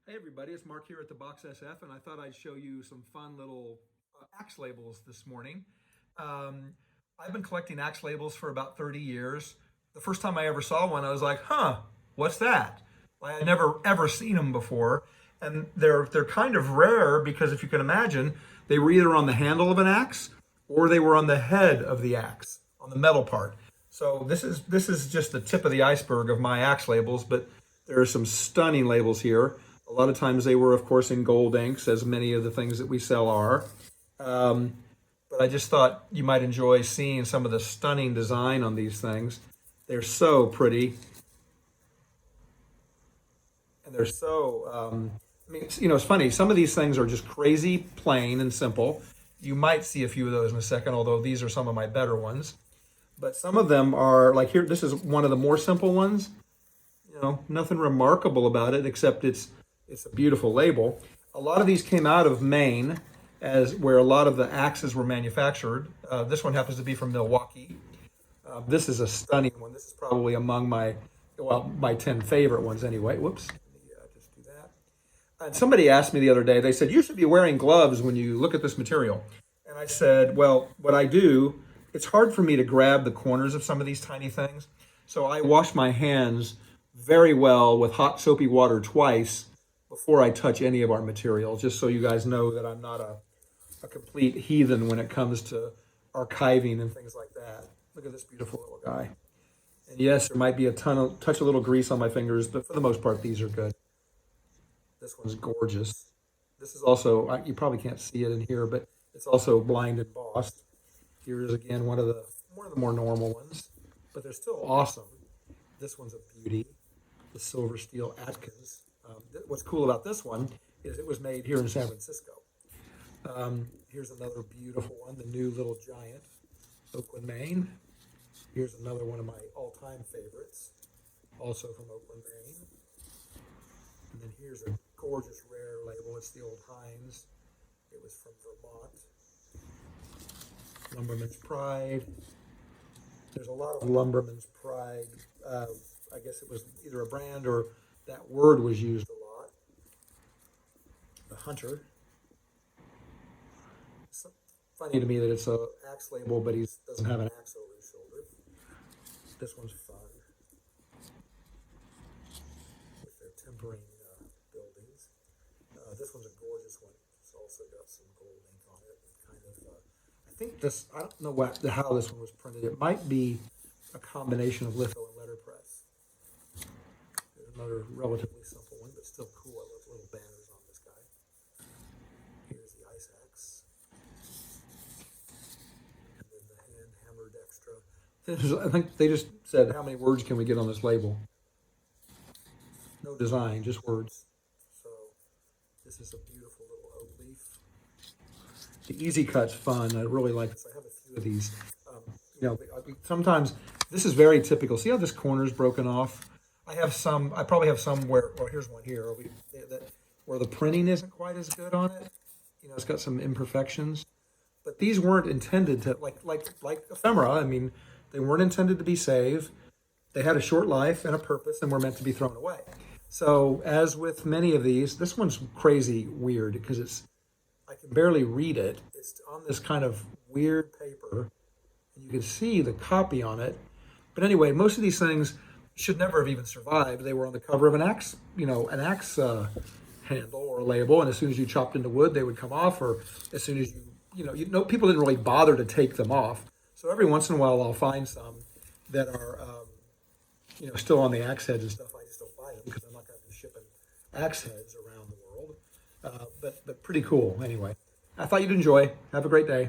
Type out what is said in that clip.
Hey everybody, it's Mark here at the Box SF, and I thought I'd show you some fun little axe labels this morning. Um, I've been collecting axe labels for about 30 years. The first time I ever saw one, I was like, huh, what's that? I had never ever seen them before. And they're kind of rare because if you can imagine, they were either on the handle of an axe or they were on the head of the axe, on the metal part. So this is just the tip of the iceberg of my axe labels, but there are some stunning labels here. A lot of times they were, of course, in gold inks, as many of the things that we sell are. Um, but I just thought you might enjoy seeing some of the stunning design on these things. They're so pretty, and they're so. I mean, it's funny. Some of these things are just crazy plain and simple. You might see a few of those in a second, although these are some of my better ones. But some of them are like here. This is one of the more simple ones. Nothing remarkable about it except it's a beautiful label. A lot of these came out of Maine, as where a lot of the axes were manufactured. This one happens to be from Milwaukee. This is a stunning one. This is probably among my 10 favorite ones anyway. Whoops. Let me just do that. And somebody asked me the other day, they said, you should be wearing gloves when you look at this material. And I said, well, what I do, it's hard for me to grab the corners of some of these tiny things. So I wash my hands very well with hot soapy water twice before I touch any of our material, just so you guys know that I'm not a complete heathen when it comes to archiving and things like that. Look at this beautiful little guy. And yes, there might be a touch of little grease on my fingers, but for the most part, these are good. This one's gorgeous. This is also, you probably can't see it in here, but it's also blind embossed. Here is again one of the more normal ones, but they're still awesome. This one's a beauty, the Silver Steel Atkins. What's cool about this one is it was made here in San Francisco. Here's another beautiful one, the New Little Giant, Oakland, Maine. Here's another one of my all-time favorites, also from Oakland, Maine. And then here's a gorgeous rare label. It's the old Heinz. It was from Vermont. Lumberman's Pride. There's a lot of Lumberman's Pride. I guess it was either a brand or that word was used a lot. The Hunter. It's funny to me that it's a axe label, but he doesn't have an axe over his shoulder. This one's fun. With their tempering buildings. This one's a gorgeous one. It's also got some gold ink on it. Kind of. I think this. I don't know how this one was printed. It might be a combination of litho and letterpress. There's another relatively simple one, but still cool. I love little banners on this guy. Here's the ice axe. And then the hand hammered extra. I think they just said, how many words can we get on this label? No design, just words. So this is a beautiful little oak leaf. The Easy Cut's fun. I really like this. I have a few of these. Sometimes this is very typical. See how this corner's broken off? I probably have some where, well, here's one here where the printing isn't quite as good on it. It's got some imperfections. But these weren't intended to, like ephemera. I mean, they weren't intended to be saved. They had a short life and a purpose and were meant to be thrown away. So as with many of these, this one's crazy weird because I can barely read it. It's on this kind of weird paper. And you can see the copy on it. But anyway, most of these things should never have even survived. They were on the cover of an axe, handle or label. And as soon as you chopped into wood, they would come off. Or as soon as people didn't really bother to take them off. So every once in a while, I'll find some that are, still on the axe heads and stuff. I just don't buy them because I'm not going to be shipping axe heads around the world. But pretty cool anyway. I thought you'd enjoy. Have a great day.